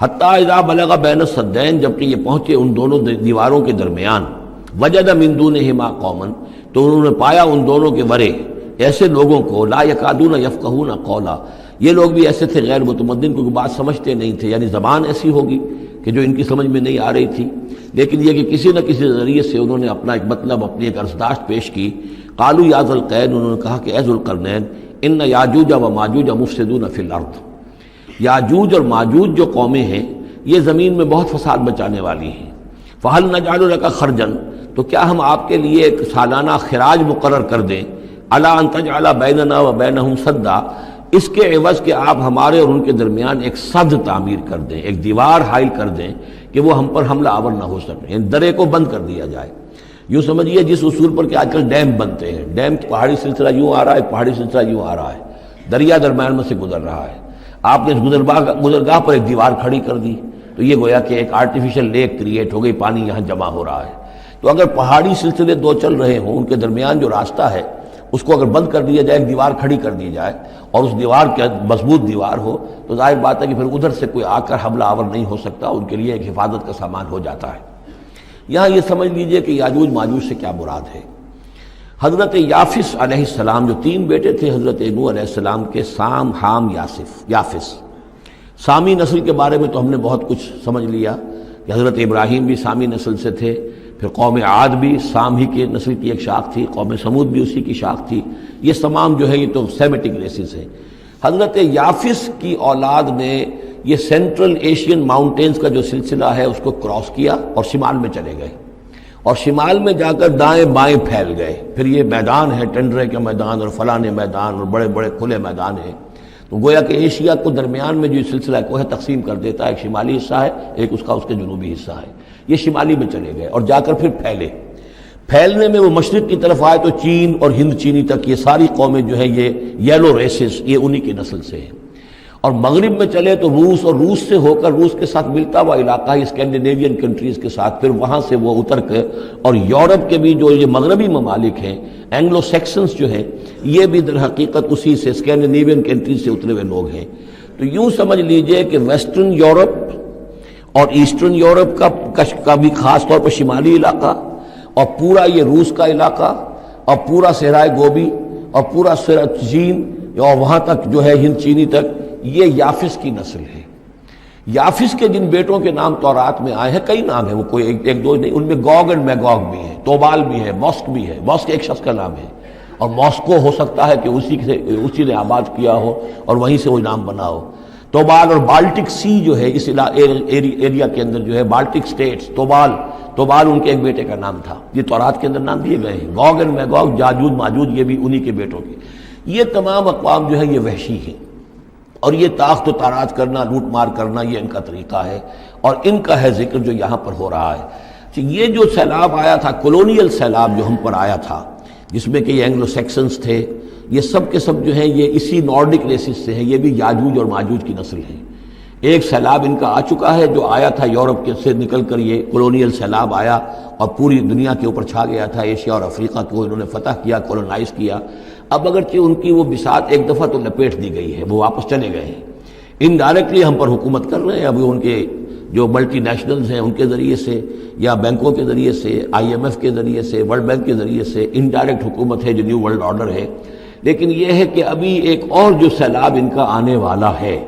حتیٰ اذا بلغ بین السدین، جبکہ یہ پہنچے ان دونوں دیواروں کے درمیان، وجد من دونہما قوما، تو انہوں نے پایا ان دونوں کے ورے ایسے لوگوں کو، لا یکادون یفقہون قولا، یہ لوگ بھی ایسے تھے غیر متمدن، کیونکہ بات سمجھتے نہیں تھے، یعنی زبان ایسی ہوگی کہ جو ان کی سمجھ میں نہیں آ رہی تھی، لیکن یہ کہ کسی نہ کسی ذریعے سے انہوں نے اپنا ایک مطلب، اپنی ایک عرضداشت پیش کی۔ قالوا یا ذا القرنین، انہوں نے کہا کہ اے ذو القرنین، ان یاجوج و ماجوج مفسدون فی الارض، یاجوج اور ماجوج جو قومیں ہیں یہ زمین میں بہت فساد مچانے والی ہیں۔ فہل نجعل لک خرجا، تو کیا ہم آپ کے لیے ایک سالانہ خراج مقرر کر دیں، الی ان تجعل بیننا و بینہم سدا، اس کے عوض کہ آپ ہمارے اور ان کے درمیان ایک سد تعمیر کر دیں، ایک دیوار حائل کر دیں کہ وہ ہم پر حملہ آور نہ ہو سکے، یعنی درے کو بند کر دیا جائے۔ یوں سمجھیے جس اصول پر کہ آج کل ڈیم بنتے ہیں، ڈیم پہاڑی سلسلہ یوں آ رہا ہے، پہاڑی سلسلہ یوں آ رہا ہے، دریا درمیان میں سے گزر رہا ہے، آپ نے اس گزرگاہ پر ایک دیوار کھڑی کر دی تو یہ گویا کہ ایک آرٹیفیشل لیک کریٹ ہو گئی، پانی یہاں جمع ہو رہا ہے۔ تو اگر پہاڑی سلسلے دو چل رہے ہوں، ان کے درمیان جو راستہ ہے اس کو اگر بند کر دیا جائے، ایک دیوار کھڑی کر دی جائے اور اس دیوار کے مضبوط دیوار ہو، تو ظاہر بات ہے کہ پھر ادھر سے کوئی آ کر حملہ آور نہیں ہو سکتا، ان کے لیے ایک حفاظت کا سامان ہو جاتا ہے۔ یہاں یہ سمجھ لیجئے کہ یاجوج ماجوج سے کیا مراد ہے۔ حضرت یافس علیہ السلام، جو تین بیٹے تھے حضرت نوح علیہ السلام کے، سام، حام، یافس۔ سامی نسل کے بارے میں تو ہم نے بہت کچھ سمجھ لیا کہ حضرت ابراہیم بھی سامی نسل سے تھے، پھر قوم عاد بھی سام ہی کے نسل کی ایک شاخ تھی، قوم سمود بھی اسی کی شاخ تھی، یہ تمام جو ہے یہ تو سیمیٹک ریسز ہیں۔ حضرت یافس کی اولاد نے یہ سینٹرل ایشین ماؤنٹینز کا جو سلسلہ ہے اس کو کراس کیا اور شمال میں چلے گئے، اور شمال میں جا کر دائیں بائیں پھیل گئے، پھر یہ میدان ہے، ٹنڈرے کے میدان اور فلانے میدان اور بڑے بڑے کھلے میدان ہیں، تو گویا کہ ایشیا کو درمیان میں جو سلسلہ کوہ تقسیم کر دیتا ہے، ایک شمالی حصہ ہے، ایک اس کے جنوبی حصہ ہے، یہ شمالی میں چلے گئے اور جا کر پھر پھیلنے میں وہ مشرق کی طرف آئے تو چین اور ہند چینی تک یہ ساری قومیں جو ہیں یہ یلو ریسز، یہ انہی کی نسل سے ہیں، اور مغرب میں چلے تو روس، اور روس سے ہو کر روس کے ساتھ ملتا ہوا علاقہ ہے اسکینڈینیوین کنٹریز کے ساتھ، پھر وہاں سے وہ اتر کے، اور یورپ کے بھی جو یہ مغربی ممالک ہیں، اینگلو سیکسنز جو ہیں، یہ بھی در حقیقت اسی سے اسکینڈینیوین کنٹریز سے اترے ہوئے لوگ ہیں۔ تو یوں سمجھ لیجئے کہ ویسٹرن یورپ اور ایسٹرن یورپ کا بھی خاص طور پر شمالی علاقہ، اور پورا یہ روس کا علاقہ، اور پورا صحرائے گوبی، اور پورا چین، اور وہاں تک جو ہے ہند چینی تک، یہ یافس کی نسل ہے۔ یافس کے جن بیٹوں کے نام تورات میں آئے ہیں، کئی نام ہیں، وہ کوئی ایک دو نہیں، ان میں گوگ اینڈ میگوگ بھی ہے، توبال بھی ہے، موسک بھی ہے، موسک ایک شخص کا نام ہے، اور موسکو ہو سکتا ہے کہ اسی نے آباد کیا ہو اور وہیں سے وہ نام بنا ہو۔ توبال اور بالٹک سی جو ہے اس ایریا کے اندر جو ہے، بالٹک سٹیٹس، توبال ان کے ایک بیٹے کا نام تھا، یہ تورات کے اندر نام دیے گئے ہیں۔ گوگ اینڈ میگوگ، یاجوج ماجوج، یہ بھی انہی کے بیٹوں کے۔ یہ تمام اقوام جو ہے یہ وحشی ہیں، اور یہ تاخت و تاراج کرنا، لوٹ مار کرنا، یہ ان کا طریقہ ہے، اور ان کا ہے ذکر جو یہاں پر ہو رہا ہے۔ یہ جو سیلاب آیا تھا، کولونیل سیلاب جو ہم پر آیا تھا، جس میں کہ یہ اینگلو سیکسنز تھے، یہ سب کے سب جو ہیں یہ اسی نارڈک ریسز سے ہیں، یہ بھی یاجوج اور ماجوج کی نسل ہیں۔ ایک سیلاب ان کا آ چکا ہے جو آیا تھا یورپ کے سے نکل کر، یہ کولونیل سیلاب آیا اور پوری دنیا کے اوپر چھا گیا تھا، ایشیا اور افریقہ کو انہوں نے فتح کیا، کولونائز کیا۔ اب اگرچہ ان کی وہ بساط ایک دفعہ تو لپیٹ دی گئی ہے، وہ واپس چلے گئے ہیں، انڈائریکٹلی ہم پر حکومت کر رہے ہیں، ابھی ان کے جو ملٹی نیشنلز ہیں ان کے ذریعے سے، یا بینکوں کے ذریعے سے، IMF کے ذریعے سے، ورلڈ بینک کے ذریعے سے انڈائریکٹ حکومت ہے جو نیو ورلڈ آرڈر ہے۔ لیکن یہ ہے کہ ابھی ایک اور جو سیلاب ان کا آنے والا ہے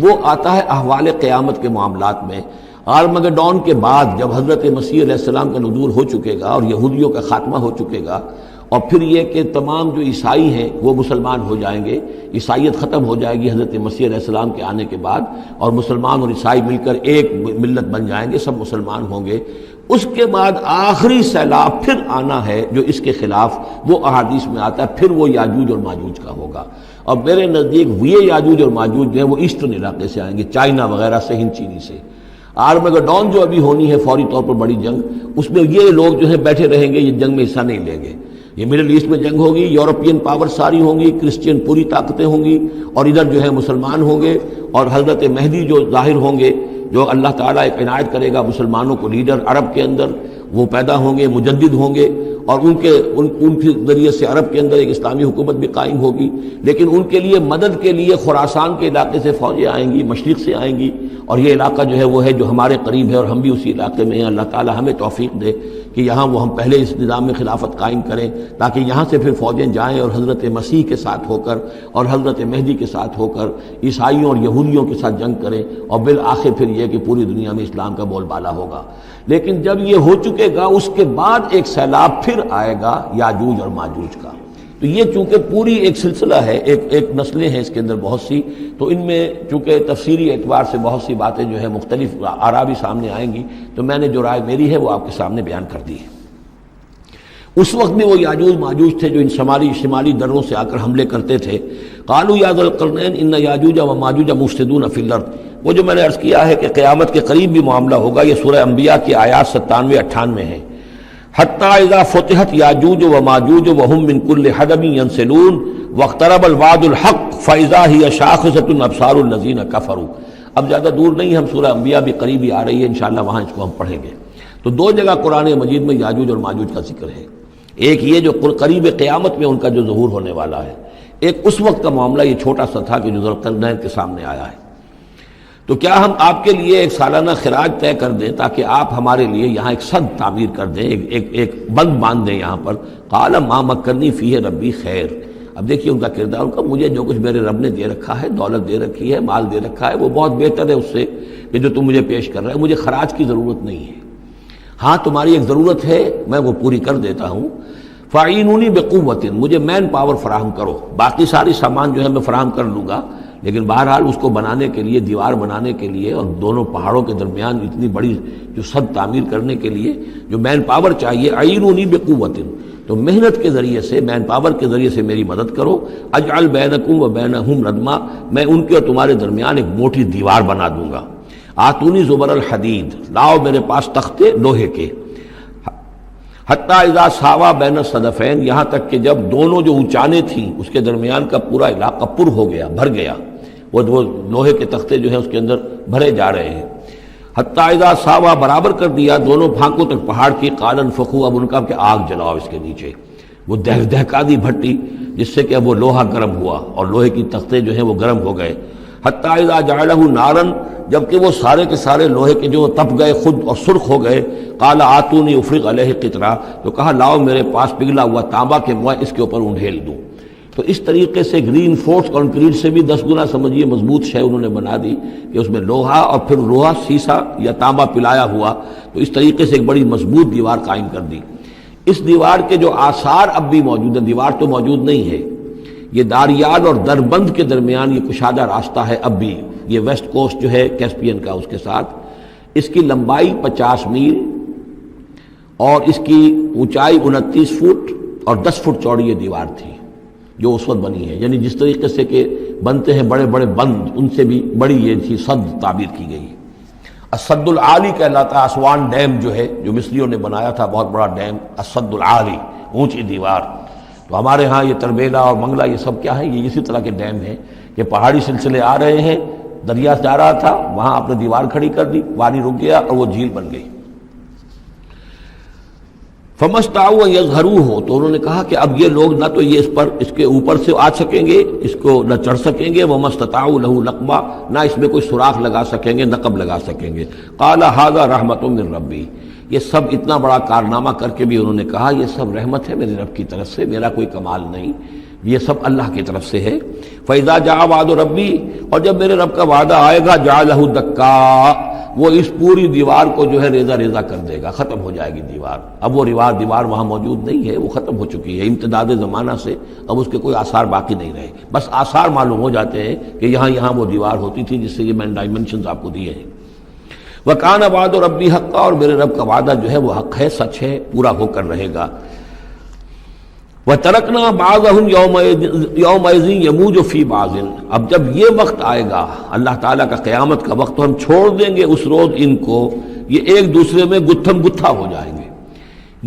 وہ آتا ہے احوال قیامت کے معاملات میں۔ آرمگڈون کے بعد جب حضرت مسیح علیہ السلام کا نزول ہو چکے گا اور یہودیوں کا خاتمہ ہو چکے گا، اور پھر یہ کہ تمام جو عیسائی ہیں وہ مسلمان ہو جائیں گے، عیسائیت ختم ہو جائے گی حضرت مسیح علیہ السلام کے آنے کے بعد، اور مسلمان اور عیسائی مل کر ایک ملت بن جائیں گے، سب مسلمان ہوں گے۔ اس کے بعد آخری سیلاب پھر آنا ہے جو اس کے خلاف، وہ احادیث میں آتا ہے، پھر وہ یاجوج اور ماجوج کا ہوگا۔ اور میرے نزدیک یہ یاجوج اور ماجوج جو ہیں وہ ایسٹرن علاقے سے آئیں گے، چائنا وغیرہ سے، ہند چینی سے۔ آرمگڈون جو ابھی ہونی ہے فوری طور پر بڑی جنگ، اس میں یہ لوگ جو ہیں بیٹھے رہیں گے، یہ جنگ میں حصہ نہیں لیں گے۔ یہ مڈل ایسٹ میں جنگ ہوگی، یورپین پاور ساری ہوں گی، کرسچین پوری طاقتیں ہوں گی، اور ادھر جو ہے مسلمان ہوں گے، اور حضرت مہدی جو ظاہر ہوں گے، جو اللہ تعالیٰ ایک عنایت کرے گا مسلمانوں کو لیڈر عرب کے اندر، وہ پیدا ہوں گے، مجدد ہوں گے، اور ان کے ذریعے سے عرب کے اندر ایک اسلامی حکومت بھی قائم ہوگی، لیکن ان کے لیے مدد کے لیے خراسان کے علاقے سے فوجیں آئیں گی، مشرق سے آئیں گی، اور یہ علاقہ جو ہے وہ ہے جو ہمارے قریب ہے اور ہم بھی اسی علاقے میں ہیں۔ اللہ تعالی ہمیں توفیق دے کہ یہاں وہ ہم پہلے اس نظام میں خلافت قائم کریں، تاکہ یہاں سے پھر فوجیں جائیں اور حضرت مسیح کے ساتھ ہو کر اور حضرت مہدی کے ساتھ ہو کر عیسائیوں اور یہودیوں کے ساتھ جنگ کریں، اور بالآخر پھر یہ کہ پوری دنیا میں اسلام کا بول بالا ہوگا۔ لیکن جب یہ ہو چکے گا، اس کے بعد ایک سیلاب پھر آئے گا یاجوج اور ماجوج کا۔ تو یہ چونکہ پوری ایک سلسلہ ہے، ایک نسلیں ہیں اس کے اندر بہت سی، تو ان میں چونکہ تفسیری اعتبار سے بہت سی باتیں جو ہے مختلف آراء بھی سامنے آئیں گی، تو میں نے جو رائے میری ہے وہ آپ کے سامنے بیان کر دی ہے۔ اس وقت بھی وہ یاجوج ماجوج تھے جو ان شمالی دروں سے آ کر حملے کرتے تھے۔ قالوا یا ذا القرنین ان یاجوج و ماجوج مفسدون فی الارض، وہ جو میں نے عرض کیا ہے کہ قیامت کے قریب بھی معاملہ ہوگا، یہ سورہ انبیاء کی آیات 97-98 ہیں۔ حتی اذا فتحت یاجوج و ماجوج وهم من کل حدب ینسلون واقترب الوعد الحق فاذا هی شاخصۃ ابصار الذین کفروا۔ اب زیادہ دور نہیں، ہم سورہ انبیاء بھی قریب ہی آ رہی ہے، انشاءاللہ وہاں اس کو ہم پڑھیں گے۔ تو دو جگہ قرآن مجید میں یاجوج اور ماجوج کا ذکر ہے، ایک یہ جو قریب قیامت میں ان کا جو ظہور ہونے والا ہے، ایک اس وقت کا معاملہ یہ چھوٹا سا تھا کہ جو ذوالقرنین کے سامنے آیا ہے۔ تو کیا ہم آپ کے لیے ایک سالانہ خراج طے کر دیں تاکہ آپ ہمارے لیے یہاں ایک سد تعمیر کر دیں، ایک بند باندھ دیں یہاں پر؟ قال ما مکنی فیہ ربی خیر۔ اب دیکھیے ان کا کردار، ان کا مجھے جو کچھ میرے رب نے دے رکھا ہے، دولت دے رکھی ہے، مال دے رکھا ہے، وہ بہت بہتر ہے اس سے کہ جو تم مجھے پیش کر رہے ہیں، مجھے خراج کی ضرورت نہیں ہے۔ ہاں تمہاری ایک ضرورت ہے، میں وہ پوری کر دیتا ہوں۔ فاعینونی بقوت، مجھے مین پاور فراہم کرو، باقی ساری سامان جو ہے میں فراہم کر لوں گا، لیکن بہرحال اس کو بنانے کے لیے، دیوار بنانے کے لیے اور دونوں پہاڑوں کے درمیان اتنی بڑی جو سد تعمیر کرنے کے لیے جو مین پاور چاہیے، اعینونی بقوت، تو محنت کے ذریعے سے، مین پاور کے ذریعے سے میری مدد کرو۔ اجعل بینکم و بینہم ردما، میں ان کے اور تمہارے درمیان ایک موٹی دیوار بنا دوں گا۔ آتونی زبر الحدید، لاؤ میرے پاس تختے لوہے کے۔ حتی اذا ساوا بین الصدفین، یہاں تک کہ جب دونوں جو اونچانے تھیں اس کے درمیان کا پورا علاقہ پر ہو گیا، بھر گیا، وہ لوہے کے تختے جو ہیں اس کے اندر بھرے جا رہے ہیں۔ حتی اذا ساوا، برابر کر دیا دونوں پھانکوں تک پہاڑ کی، قال انفخوا، اب ان کا کہ آگ جلاؤ اس کے نیچے، وہ دہکا دی بھٹی جس سے کہ اب وہ لوہا گرم ہوا اور لوہے کی تختے جو ہیں وہ گرم ہو گئے۔ حتی اذا جعلہ نارا، جبکہ وہ سارے کے سارے لوہے کے جو تپ گئے خود اور سرخ ہو گئے۔ قال آتونی افرغ علیہ قطرہ، تو کہا لاؤ میرے پاس پگھلا ہوا تانبا کہ میں اس کے اوپر انڈھیل دوں۔ تو اس طریقے سے گرین فورس کنکریٹ سے بھی 10 گنا سمجھیے مضبوط شے انہوں نے بنا دی کہ اس میں لوہا اور پھر لوہا سیسا یا تانبا پلایا ہوا، تو اس طریقے سے ایک بڑی مضبوط دیوار قائم کر دی۔ اس دیوار کے جو آثار اب بھی موجود ہیں، دیوار تو موجود نہیں ہے، یہ داریال اور دربند کے درمیان یہ کشادہ راستہ ہے اب بھی، یہ ویسٹ کوسٹ جو ہے کیسپین کا، اس کے ساتھ اس کی لمبائی 50 میل اور اس کی اونچائی 29 فٹ اور 10 فٹ چوڑی یہ دیوار تھی جو اس وقت بنی ہے، یعنی جس طریقے سے کہ بنتے ہیں بڑے بڑے بند، ان سے بھی بڑی یہ تھی سد تعبیر کی گئی۔ السد العالی کہلاتا، اسوان ڈیم جو ہے جو مصریوں نے بنایا تھا، بہت بڑا ڈیم، السد العالی، اونچی دیوار۔ تو ہمارے ہاں یہ تربیلا اور منگلا یہ سب کیا ہے، یہ اسی طرح کے ڈیم ہیں کہ پہاڑی سلسلے آ رہے ہیں، دریا جا رہا تھا، وہاں آپ نے دیوار کھڑی کر دی، پانی رک گیا اور وہ جھیل بن گئی۔ فمستطاعوا ان یظہروہ، تو انہوں نے کہا کہ اب یہ لوگ نہ تو یہ اس کے اوپر سے آ سکیں گے، اس کو نہ چڑھ سکیں گے، وما استطاعوا لہ نقبا، نہ اس میں کوئی سوراخ لگا سکیں گے، نقب لگا سکیں گے۔ قال ھذا رحمۃ من ربی، یہ سب اتنا بڑا کارنامہ کر کے بھی انہوں نے کہا یہ سب رحمت ہے میرے رب کی طرف سے، میرا کوئی کمال نہیں، یہ سب اللہ کی طرف سے ہے۔ فَإِذَا جَاءَ وَعْدُ رَبِّي، اور جب میرے رب کا وعدہ آئے گا، جَعَلَهُ دَكَّا، وہ اس پوری دیوار کو جو ہے ریزہ ریزہ کر دے گا، ختم ہو جائے گی دیوار۔ اب وہ دیوار وہاں موجود نہیں ہے، وہ ختم ہو چکی ہے امتداد زمانہ سے، اب اس کے کوئی آثار باقی نہیں رہے، بس آثار معلوم ہو جاتے ہیں کہ یہاں وہ دیوار ہوتی تھی جس سے یہ میں نے ڈائمنشنز آپ کو دیے ہیں۔ وَكَانَ وَعْدُ رَبِّي حَقًّا، اور میرے رب کا وعدہ جو ہے وہ حق ہے، سچ ہے، پورا ہو کر رہے گا۔ وَتَرَكْنَا بَعْضَهُمْ يَوْمَئِذٍ يَمُوجُ فِي بَعْضٍ، اب جب یہ وقت آئے گا اللہ تعالیٰ کا قیامت کا وقت، تو ہم چھوڑ دیں گے اس روز ان کو، یہ ایک دوسرے میں گتھم گتھا ہو جائیں گے۔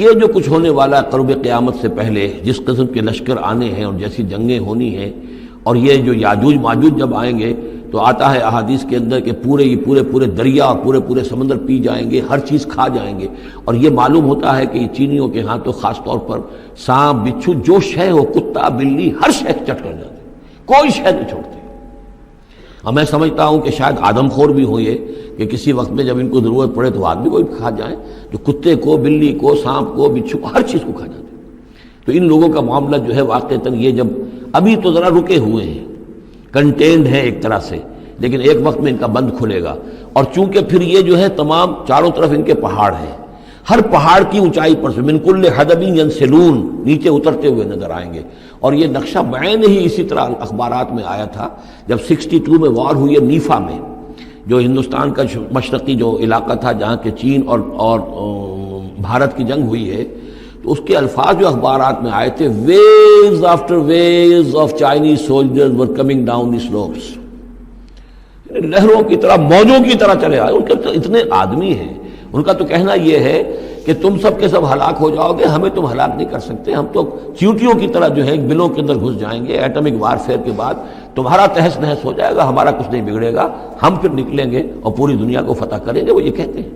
یہ جو کچھ ہونے والا ہے قرب قیامت سے پہلے، جس قسم کے لشکر آنے ہیں اور جیسی جنگیں ہونی ہیں، اور یہ جو یاجوج ماجوج جب آئیں گے تو آتا ہے احادیث کے اندر کہ پورے دریا اور پورے سمندر پی جائیں گے، ہر چیز کھا جائیں گے. اور یہ معلوم ہوتا ہے کہ یہ چینیوں کے ہاں تو خاص طور پر سانپ بچھو جو شے ہو، کتا بلی، ہر شے چٹ کر جاتے، کوئی شے نہیں چھوڑتے. اور میں سمجھتا ہوں کہ شاید آدم خور بھی ہو یہ کہ کسی وقت میں جب ان کو ضرورت پڑے تو آدمی کو بھی کھا جائیں، تو کتے کو، بلی کو، سانپ کو، بچھو کو، ہر چیز کو کھا جاتے. تو ان لوگوں کا معاملہ جو ہے واقعتاً یہ جب ابھی تو ذرا رکے ہوئے ہیں، کنٹینڈ ہیں ایک طرح سے، لیکن ایک وقت میں ان کا بند کھلے گا. اور چونکہ پھر یہ جو ہے تمام چاروں طرف ان کے پہاڑ ہیں، ہر پہاڑ کی اونچائی پر سے من کل حدب ینسلون نیچے اترتے ہوئے نظر آئیں گے. اور یہ نقشہ بعین ہی اسی طرح اخبارات میں آیا تھا جب 62 میں وار ہوئی ہے نیفا میں، جو ہندوستان کا مشرقی جو علاقہ تھا جہاں کے چین اور بھارت کی جنگ ہوئی ہے. تو اس کے الفاظ جو اخبارات میں آئے تھے، waves after waves of Chinese soldiers were coming down the slopes, لہروں کی طرح، موجوں کی طرح چلے آئے. ان کے تو اتنے آدمی ہیں، ان کا تو کہنا یہ ہے کہ تم سب کے سب ہلاک ہو جاؤ گے، ہمیں تم ہلاک نہیں کر سکتے، ہم تو چیونٹیوں کی طرح جو ہے بلوں کے اندر گھس جائیں گے. ایٹمک وارفیئر کے بعد تمہارا تہس نہس ہو جائے گا، ہمارا کچھ نہیں بگڑے گا، ہم پھر نکلیں گے اور پوری دنیا کو فتح کریں گے، وہ یہ کہتے ہیں.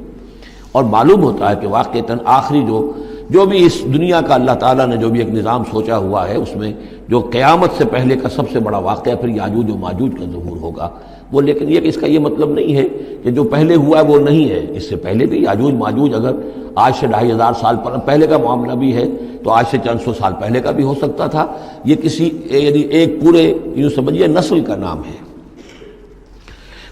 اور معلوم ہوتا ہے کہ واقعتاً آخری جو بھی اس دنیا کا اللہ تعالیٰ نے جو بھی ایک نظام سوچا ہوا ہے، اس میں جو قیامت سے پہلے کا سب سے بڑا واقعہ پھر یاجوج و ماجوج کا ظہور ہوگا وہ. لیکن یہ کہ اس کا یہ مطلب نہیں ہے کہ جو پہلے ہوا ہے وہ نہیں ہے، اس سے پہلے بھی یاجوج ماجوج اگر آج سے 2500 سال پہلے کا معاملہ بھی ہے تو آج سے چند سو سال پہلے کا بھی ہو سکتا تھا. یہ کسی یعنی ایک پورے یوں سمجھیے نسل کا نام ہے.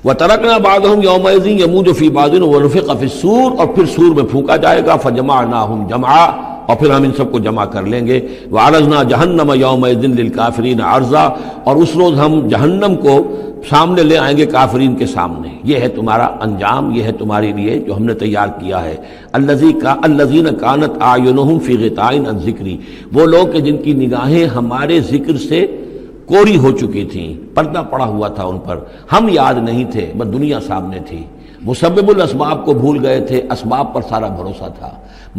وَتَرَكْنَا بَعْضَهُمْ يَوْمَئِذٍ يَمُوجُ فِي بَعْضٍ وَنُفِخَ فِي الصُّورِ، اور پھر سور میں پھونکا جائے گا. فَجَمَعْنَاهُمْ جَمْعًا، اور پھر ہم ان سب کو جمع کر لیں گے. وَعَرَضْنَا جَهَنَّمَ يَوْمَئِذٍ لِلْكَافِرِينَ عَرْضًا، اور اس روز ہم جہنم کو سامنے لے آئیں گے کافرین کے سامنے. یہ ہے تمہارا انجام، یہ ہے تمہارے لیے جو ہم نے تیار کیا ہے. الَّذِينَ كَانَتْ أَعْيُنُهُمْ فِي غِطَاءٍ عَنْ ذِكْرِي، وہ لوگ کہ جن کی نگاہیں ہمارے ذکر سے کوری ہو چکی تھیں، پردہ پڑا ہوا تھا ان پر، ہم یاد نہیں تھے، بس دنیا سامنے تھی. مسبب الاسباب کو بھول گئے تھے، اسباب پر سارا بھروسہ تھا.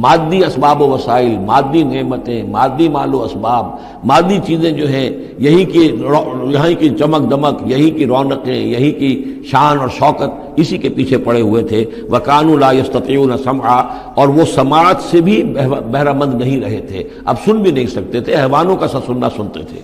مادی اسباب و وسائل، مادی نعمتیں، مادی مال و اسباب، مادی چیزیں جو ہیں، یہیں کی چمک دمک، یہی کی رونقیں، یہی کی شان اور شوکت، اسی کے پیچھے پڑے ہوئے تھے. وَكَانُوا لَا يَسْتَطِيعُونَ سَمْعًا، اور وہ سماعت سے بھی بہرہ مند نہیں رہے تھے، اب سن بھی نہیں سکتے تھے، حیوانوں کا سا سننا سنتے تھے.